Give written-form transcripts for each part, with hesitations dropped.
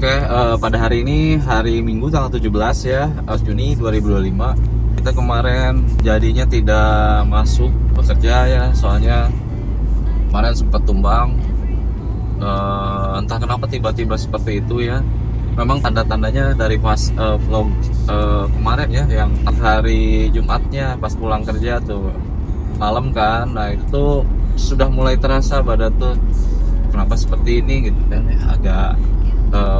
Pada hari ini hari Minggu tanggal 17 ya, Juni 2025. Kita kemarin jadinya tidak masuk bekerja ya, soalnya kemarin sempat tumbang. Entah kenapa tiba-tiba seperti itu ya. Memang tanda-tandanya dari pas vlog kemarin ya, yang hari Jumatnya pas pulang kerja tuh malam kan. Nah itu tuh sudah mulai terasa badan tuh kenapa seperti ini gitu kan ya, agak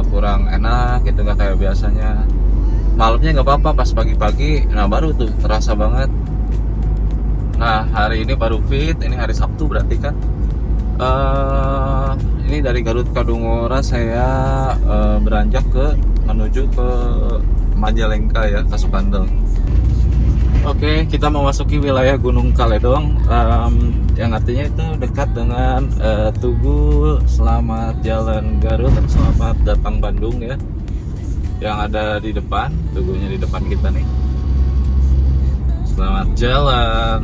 kurang enak gitu, nggak kayak biasanya. Malamnya nggak apa-apa, pas pagi-pagi nah baru tuh terasa banget. Nah hari ini baru fit, ini hari Sabtu berarti kan. Ini dari Garut Kadungora saya beranjak menuju ke Majalengka ya, ke Sukandel. Oke, kita memasuki wilayah Gunung Kaledong, yang artinya itu dekat dengan Tugu Selamat Jalan Garut, Selamat Datang Bandung ya, yang ada di depan. Tugunya di depan kita nih. Selamat jalan.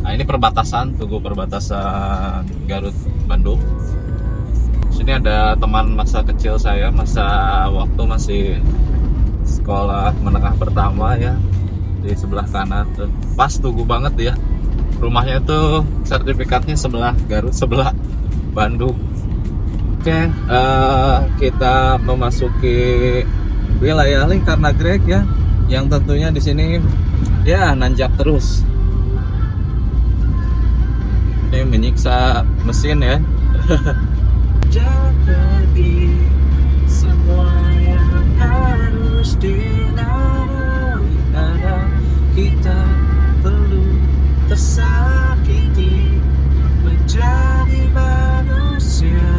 Nah ini perbatasan, Tugu perbatasan Garut Bandung. Sini ada teman masa kecil saya, masa waktu masih sekolah menengah pertama ya, di sebelah kanan tuh. Pas Tugu banget ya. Rumahnya tuh sertifikatnya sebelah Garut, sebelah Bandung. Oke, kita memasuki wilayah Lingkar Nagrek ya, yang tentunya di sini ya nanjak terus. Ini menyiksa mesin ya. Jadi semua yang harus dilalui, kadang kita perlu tersakiti menjadi manusia.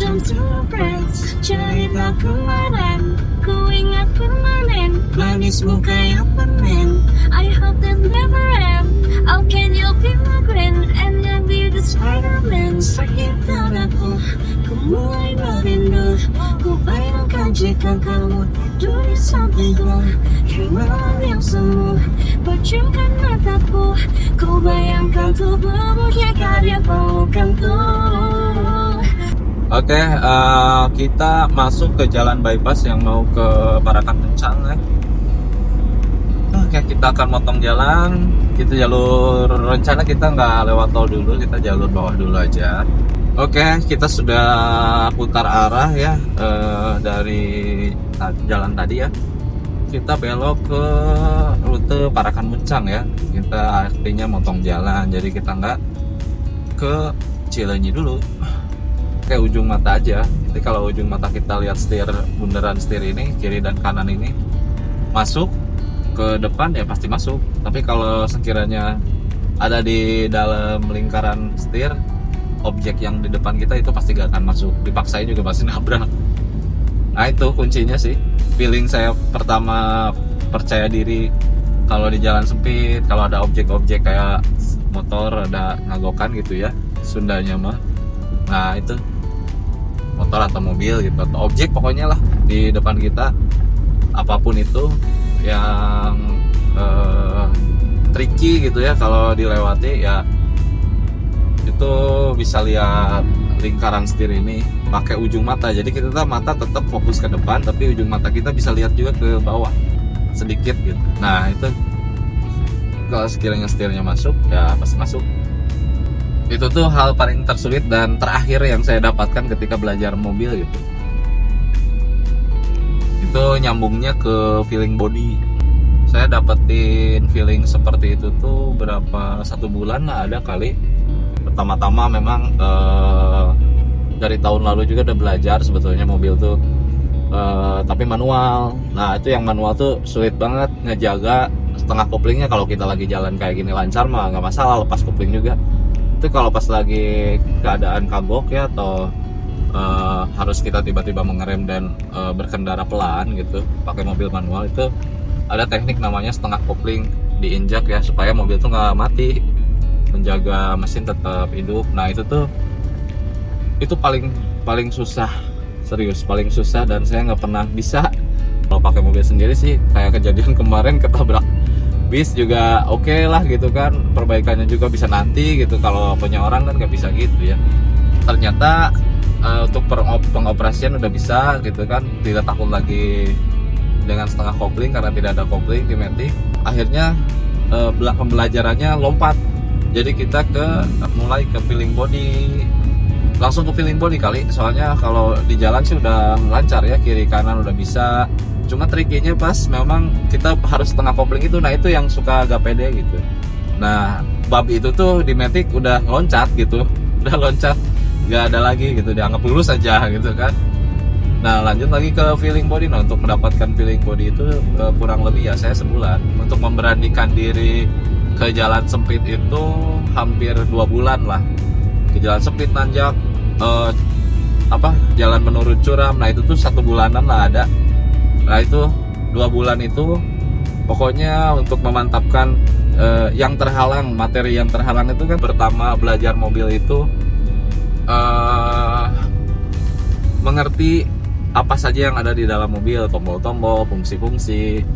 Jam surprise, cerita kemarin, ku ingat permanen, manis muka yang permen. I hope that never end. How can you be my friend and then be the Spider-Man? Sakit dadaku, ku mulai merindu. Ku bayangkan jika kamu tidur di sampingku, malam yang semu pejamkan mataku. Ku bayangkan tubuhmu jika dia pelukanku. Oke, kita masuk ke jalan bypass yang mau ke Parakan Kencang ya. Oke, kita akan motong jalan. Kita jalur rencana kita nggak lewat tol dulu, kita jalur bawah dulu aja. Oke, kita sudah putar arah ya, dari jalan tadi ya. Kita belok ke rute Parakan Kencang ya. Kita artinya motong jalan, jadi kita nggak ke Cileunyi dulu. Kayak ujung mata aja. Jadi kalau ujung mata kita lihat bundaran setir ini, kiri dan kanan ini masuk ke depan ya pasti masuk. Tapi kalau sekiranya ada di dalam lingkaran setir, objek yang di depan kita itu pasti gak akan masuk. Dipaksain juga pasti nabrak. Nah itu kuncinya sih. Feeling saya pertama percaya diri kalau di jalan sempit, kalau ada objek-objek kayak motor ada ngagokan gitu ya, Sundanya mah. Nah itu motor atau mobil gitu, atau objek pokoknya lah di depan kita, apapun itu yang tricky gitu ya, kalau dilewati ya itu bisa lihat lingkaran setir ini pakai ujung mata. Jadi kita mata tetap fokus ke depan, tapi ujung mata kita bisa lihat juga ke bawah sedikit gitu. Nah itu kalau sekiranya setirnya masuk ya pasti masuk. Itu tuh hal paling tersulit dan terakhir yang saya dapatkan ketika belajar mobil gitu. Itu nyambungnya ke feeling body. Saya dapetin feeling seperti itu tuh berapa, 1 bulan lah ada kali. Pertama-tama memang dari tahun lalu juga udah belajar sebetulnya mobil tuh, tapi manual. Nah itu yang manual tuh sulit banget ngejaga setengah koplingnya. Kalau kita lagi jalan kayak gini lancar mah nggak masalah, lepas kopling juga. Itu kalau pas lagi keadaan kagok ya, atau harus kita tiba-tiba mengerem dan berkendara pelan gitu pakai mobil manual, itu ada teknik namanya setengah kopling diinjak ya, supaya mobil tuh nggak mati, menjaga mesin tetap hidup. Nah itu paling susah, serius paling susah, dan saya nggak pernah bisa. Kalau pakai mobil sendiri sih kayak kejadian kemarin ketabrak bis juga oke lah gitu kan, perbaikannya juga bisa nanti gitu. Kalau punya orang kan nggak bisa gitu ya. Ternyata untuk pengoperasian udah bisa gitu kan, tidak takut lagi dengan setengah kopling karena tidak ada kopling di Matic. Akhirnya pembelajarannya lompat, jadi kita mulai ke feeling body, langsung ke feeling body kali, soalnya kalau di jalan sih udah lancar ya, kiri kanan udah bisa. Cuma triknya pas memang kita harus setengah kopling itu, nah itu yang suka agak pede gitu. Nah bab itu tuh di Matic udah loncat gitu, udah loncat, nggak ada lagi gitu, dianggap lulus aja gitu kan. Nah lanjut lagi ke feeling body. Nah untuk mendapatkan feeling body itu kurang lebih ya saya sebulan. Untuk memberanikan diri ke jalan sempit itu hampir 2 bulan lah. Ke jalan sempit, nanjak, jalan menurun curam. Nah itu tuh 1 bulanan lah ada. Nah itu 2 bulan itu pokoknya untuk memantapkan yang terhalang, materi yang terhalang itu kan. Pertama belajar mobil itu mengerti apa saja yang ada di dalam mobil, tombol-tombol, fungsi-fungsi,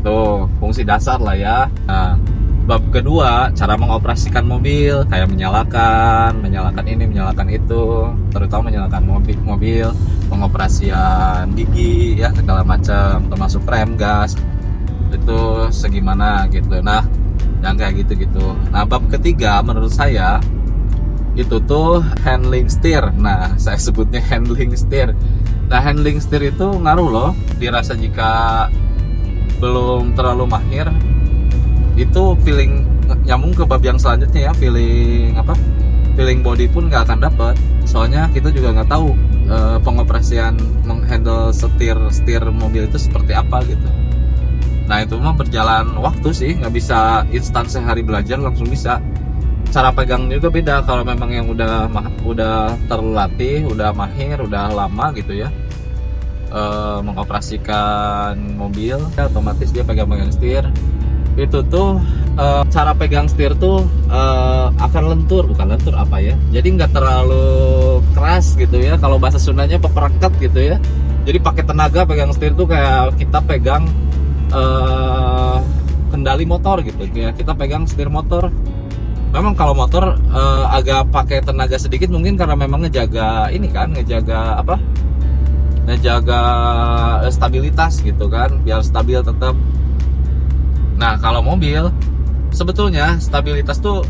tuh fungsi dasar lah ya. Nah, bab kedua cara mengoperasikan mobil, kayak menyalakan ini, menyalakan itu, terutama menyalakan mobil, pengoperasian gigi ya segala macam, termasuk rem, gas, itu segimana gitu. Nah, yang kayak gitu-gitu. Nah, bab ketiga menurut saya itu tuh handling steer. Nah, saya sebutnya handling steer. Nah, handling steer itu ngaruh loh. Dirasa jika belum terlalu mahir, itu feeling nyambung ke bab yang selanjutnya ya, feeling body pun nggak akan dapet. Soalnya kita juga nggak tahu pengoperasian menghandle setir mobil itu seperti apa gitu. Nah itu mah berjalan waktu sih, nggak bisa instan sehari belajar langsung bisa. Cara pegang juga beda. Kalau memang yang udah terlatih, udah mahir, udah lama gitu ya, mengoperasikan mobil, ya otomatis dia pegang setir. Itu tuh cara pegang setir tuh bukan lentur apa ya, jadi nggak terlalu keras gitu ya. Kalau bahasa Sundanya pepereket gitu ya. Jadi pakai tenaga pegang setir tuh kayak kita pegang kendali motor gitu ya. Kita pegang setir motor. Memang kalau motor agak pakai tenaga sedikit, mungkin karena memang ngejaga stabilitas gitu kan, biar stabil tetap. Nah kalau mobil sebetulnya stabilitas tuh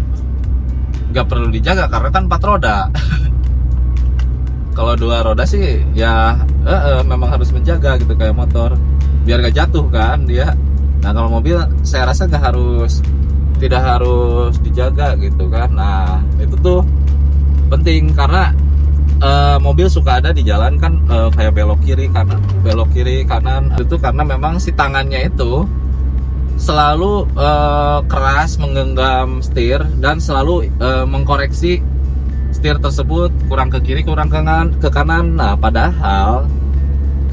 nggak perlu dijaga karena kan 4 roda. Kalau 2 roda sih ya memang harus menjaga gitu kayak motor, biar gak jatuh kan dia. Nah kalau mobil saya rasa tidak harus dijaga gitu kan. Nah itu tuh penting karena mobil suka ada di jalan kan, kayak belok kiri kanan itu karena memang si tangannya itu selalu keras menggenggam setir dan selalu mengkoreksi setir tersebut, kurang ke kiri, kurang ke kanan. Nah padahal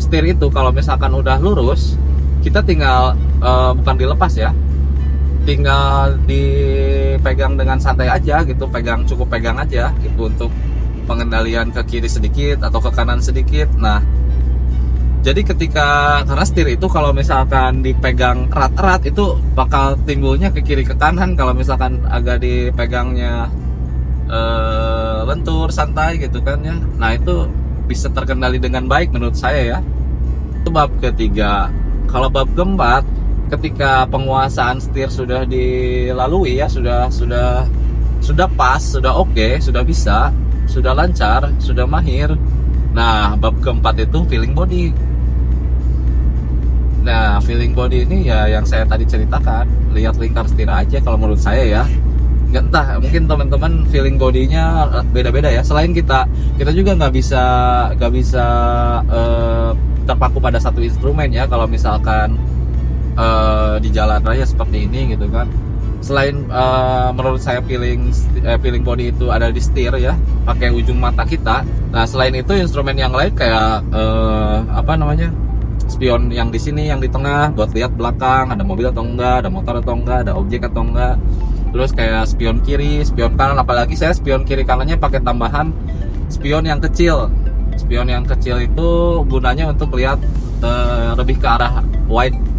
setir itu kalau misalkan udah lurus, kita tinggal bukan dilepas ya, tinggal dipegang dengan santai aja gitu, cukup pegang aja gitu untuk pengendalian ke kiri sedikit atau ke kanan sedikit. Nah jadi karena setir itu kalau misalkan dipegang erat-erat itu bakal timbulnya ke kiri ke kanan. Kalau misalkan agak dipegangnya lentur santai gitu kan ya, nah itu bisa terkendali dengan baik menurut saya ya. Itu bab ketiga. Kalau bab keempat, ketika penguasaan setir sudah dilalui ya, sudah pas, sudah oke, sudah bisa, sudah lancar, sudah mahir. Nah bab keempat itu feeling body. Nah feeling body ini ya yang saya tadi ceritakan, lihat lingkar setir aja kalau menurut saya ya. Nggak, entah mungkin teman-teman feeling bodinya beda-beda ya. Selain kita juga nggak bisa terpaku pada satu instrumen ya kalau misalkan di jalan raya seperti ini gitu kan. Selain menurut saya feeling body itu ada di setir ya, pakai ujung mata kita. Nah selain itu instrumen yang lain kayak spion yang di sini, yang di tengah buat lihat belakang ada mobil atau enggak, ada motor atau enggak, ada objek atau enggak. Terus kayak spion kiri, spion kanan, apalagi saya spion kiri kanannya pakai tambahan spion yang kecil. Spion yang kecil itu gunanya untuk lihat lebih ke arah wide